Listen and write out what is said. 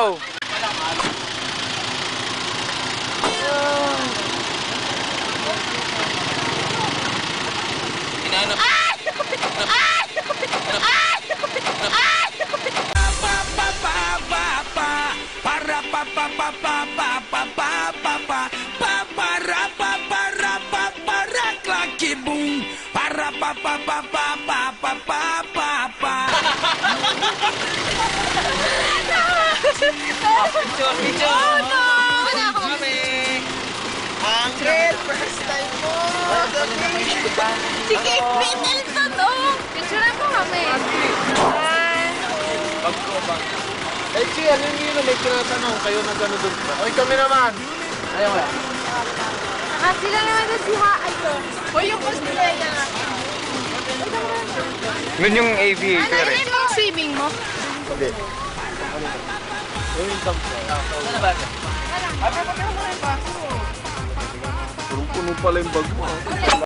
Go! Oh no! Wala ako Angel, first time mo! Si Kate Middleton, oh! Picturean mo kami. Bag ko, bag. Eh, si, ano yun? May tinatanong kayo na gano'n doon ba? Oy, kami naman! Ayaw nga. Sila naman doon si Ha. Ay, ko. O yung cosplay na. Yun yung aviator eh. Ano yung swimming mo? Hindi. Yung tampo. Ano ba? Puno pala yung bag mo.